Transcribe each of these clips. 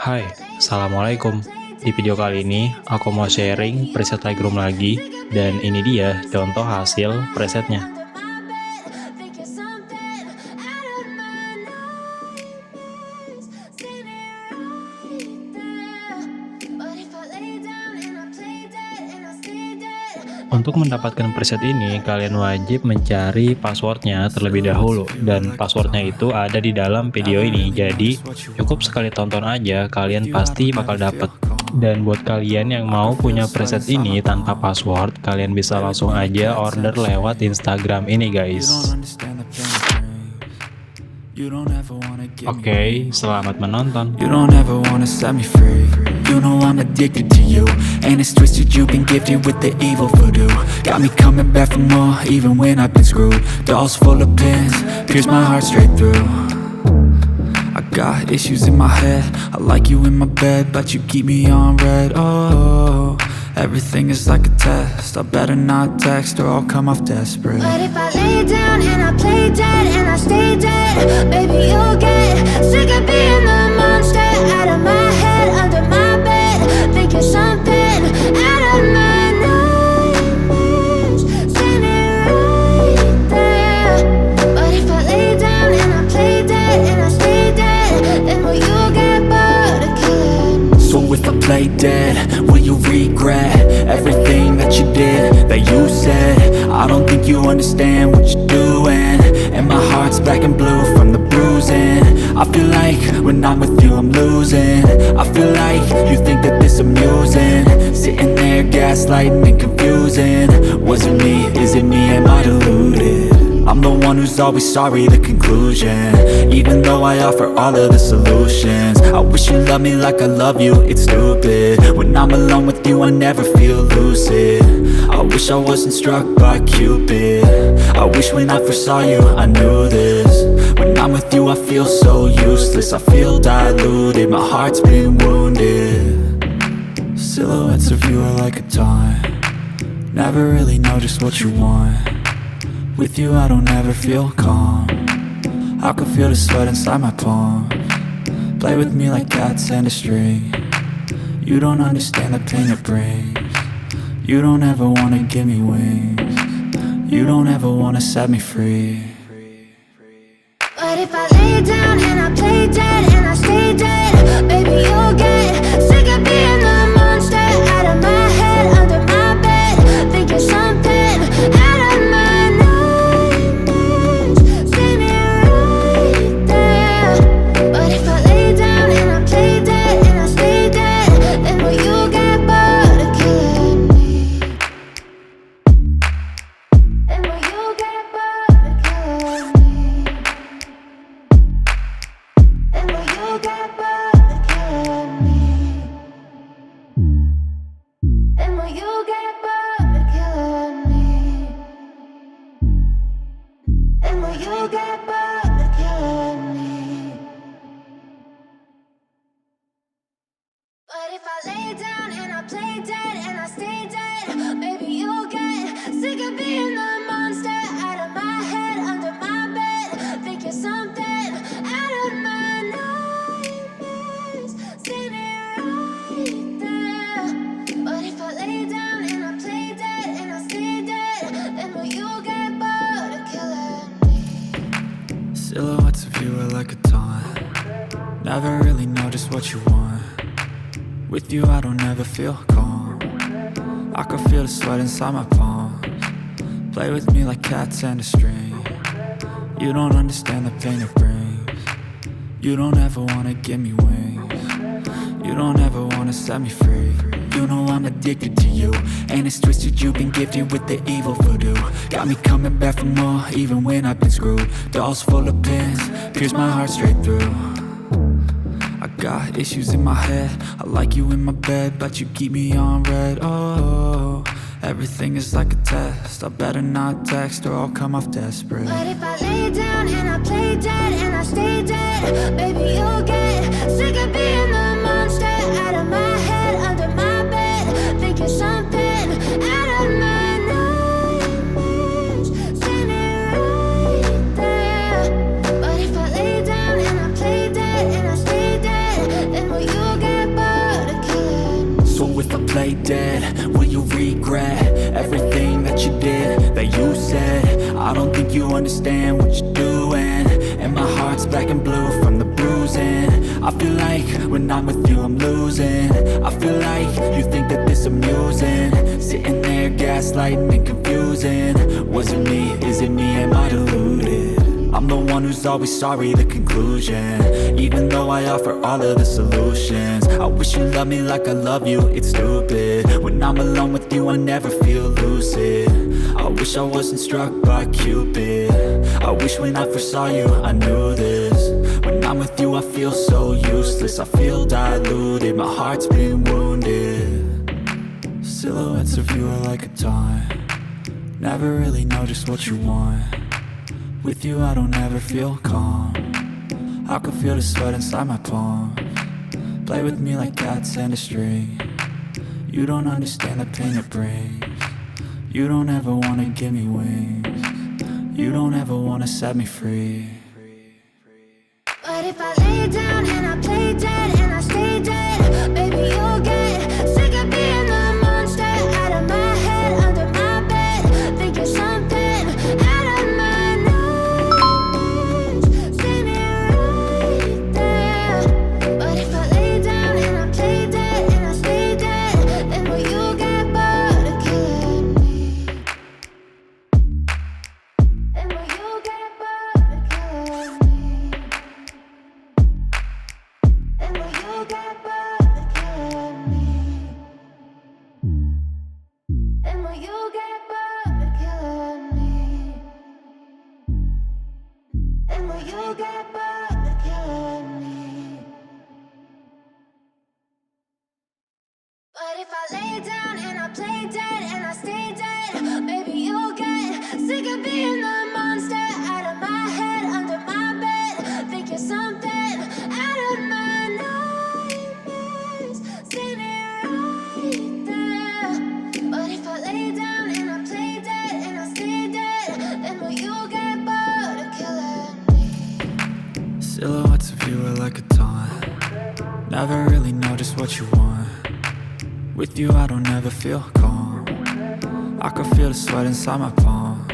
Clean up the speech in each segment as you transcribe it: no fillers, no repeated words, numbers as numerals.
Hai, Assalamualaikum. Di video kali ini, aku mau sharing preset Lightroom lagi, dan ini dia contoh hasil presetnya. Untuk mendapatkan preset ini, kalian wajib mencari passwordnya terlebih dahulu, dan passwordnya itu ada di dalam video ini, jadi cukup sekali tonton aja, kalian pasti bakal dapet. Dan buat kalian yang mau punya preset ini tanpa password, kalian bisa langsung aja order lewat Instagram ini guys. Oke, selamat menonton. You don't ever wanna set me free. You know I'm addicted to you, and it's twisted. You've been gifted with the evil voodoo. Got me coming back for more, even when I've been screwed. Dolls full of pins, pierce my heart straight through. I got issues in my head. I like you in my bed, but you keep me on red. Oh, everything is like a test. I better not text or I'll come off desperate. But if I lay down and I play dead and I stay dead, baby, you'll get sick of being the monster out of my head, under my bed, thinking something out of my nightmares, standing right there. But if I lay down and I play dead and I stay dead, then will you get bored of killing me? So if I play dead, will you regret everything that you did, that you said? I don't think you understand what you're doing, and my heart's black and blue from the bruising. I feel like when I'm with you I'm losing. I feel like you think that this amusing, sitting there gaslighting and confusing. Was it me? Is it me? Am I deluded? I'm the one who's always sorry, the conclusion. Even though I offer all of the solutions, I wish you loved me like I love you, it's stupid. When I'm alone with you I never feel lucid. I wish I wasn't struck by Cupid. I wish when I first saw you I knew this. When I'm with you I feel so useless, I feel diluted, my heart's been wounded. Silhouettes of you are like a taunt. Never really know just what you want. With you I don't ever feel calm. I can feel the sweat inside my palms. Play with me like cats and a string. You don't understand the pain it brings. You don't ever wanna give me wings. You don't ever wanna set me free. But if I lay down and I play dead and I stay dead, baby, you'll get sick of being the monster out of my head, under my bed, thinking something out of my nightmares, standing right there. But if I lay down and I play dead and I stay dead, then will you get bored of killing me? Then will you get bored of killing me? And will you get bored of killing me? And will you get bored of killing me? And will you get bored of killing me? But if I lay down and I play dead and I stay dead, baby, you'll get sick of being the monster out of my head, under my bed, thinking something out of my nightmares, standing right there. But if I lay down and I play dead and I stay dead, then will you get bored of killing me? Silhouettes of you are like a taunt. Never really know just what you want. With you I don't ever feel calm. I can feel the sweat inside my palms. Play with me like cats and a string. You don't understand the pain it brings. You don't ever wanna give me wings. You don't ever wanna set me free. You know I'm addicted to you, and it's twisted. You've been gifted with the evil voodoo. Got me coming back for more, even when I've been screwed. Dolls full of pins, pierce my heart straight through. I got issues in my head. I like you in my bed, but you keep me on red. Oh, everything is like a test. I better not text or I'll come off desperate. But if I lay down and I play dead and I stay dead, baby, you'll get sick of being the monster out of my head, under my bed, thinking something out of my nightmares, standing right there. But if I lay down and I play dead and I stay dead, then will you play dead, will you regret everything that you did, that you said? I don't think you understand what you're doing, and my heart's black and blue from the bruising. I feel like when I'm with you I'm losing. I feel like you think that this amusing, sitting there gaslighting and confusing. Was it me? Is it me? Am I deluded? I'm the one who's always sorry, the conclusion. Even though I offer all of the solutions, I wish you loved me like I love you, it's stupid. When I'm alone with you I never feel lucid. I wish I wasn't struck by Cupid. I wish when I first saw you I knew this. When I'm with you I feel so useless, I feel diluted, my heart's been wounded. Silhouettes of you are like a taunt, never really know just what you want. With you I don't ever feel calm, I can feel the sweat inside my palms. Play with me like cats and a string. You don't understand the pain it brings. You don't ever wanna give me wings. You don't ever wanna set me free. But if I lay down and I play dead and I stay dead, baby you'll get sick of being the monster out of my head, under my bed, thinking something out of my nightmares, standing right there. But if I lay down and I play dead and I stay dead, then will you get bored of killing me? Then will you get bored of killing me? And will you get bored of killing me? And will you get bored of killing me? And will you get bored of killing me? But if I lay down and I play dead and I stay dead, baby you'll get sick of being the monster out of my head, under my bed, thinking something out of my nightmares, standing right there. But if I lay down and I play dead and I stay dead, then will you get bored of killing me? Silhouettes of you are like a taunt, never really know just what you want. With you I don't ever feel calm, I can feel the sweat inside my palms.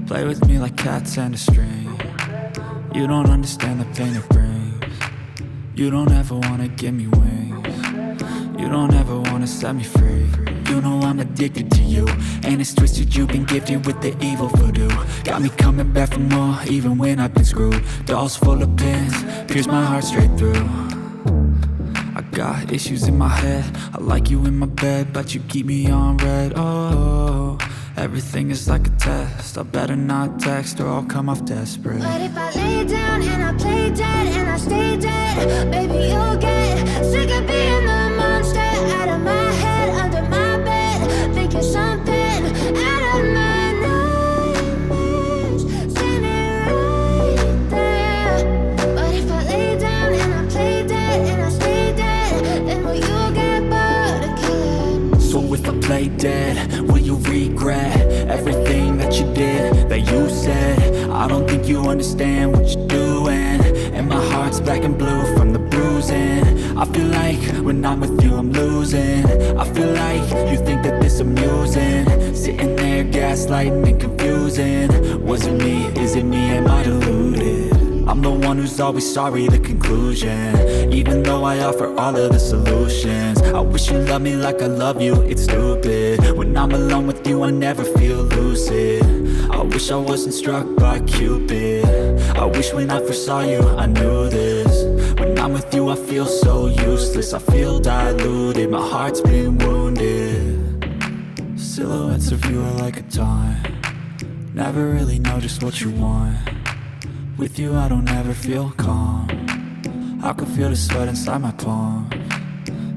Play with me like cats and a string. You don't understand the pain it brings. You don't ever wanna give me wings. You don't ever wanna set me free. You know I'm addicted to you, and it's twisted, you've been gifted with the evil voodoo. Got me coming back for more, even when I've been screwed. Dolls full of pins, pierce my heart straight through. I got issues in my head, I like you in my bed, but you keep me on red. Oh, everything is like a test, I better not text or I'll come off desperate. But if I lay down and I play dead and I stay dead, baby you'll get sick of being the monster out of my head, under my bed, thinking something out of my nightmares, standing right there. But if I lay down and I play dead and I stay dead, then will you get bored of killing me? So if I play dead, will you regret everything that you did, that you said? I don't think you understand what you're doing, and my heart's black and blue from the bruising. I feel like when I'm with you I'm losing. I feel like you think that this amusing, sitting there gaslighting and confusing. Was it me? Is it me? Am I deluded? I'm the one who's always sorry, the conclusion. Even though I offer all of the solutions, I wish you loved me like I love you, it's stupid. When I'm alone with you I never feel lucid. I wish I wasn't struck by Cupid. I wish when I first saw you I knew this. When I'm with you I feel so useless, I feel diluted, my heart's been wounded. Silhouettes of you are like a taunt, never really know just what you want. With you I don't ever feel calm, I can feel the sweat inside my palms.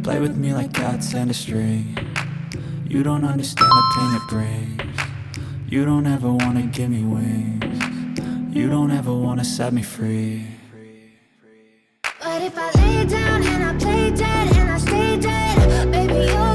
Play with me like cats and a string. You don't understand the pain it brings. You don't ever wanna give me wings. You don't ever wanna set me free. But if I lay down and I play dead and I stay dead, baby you'll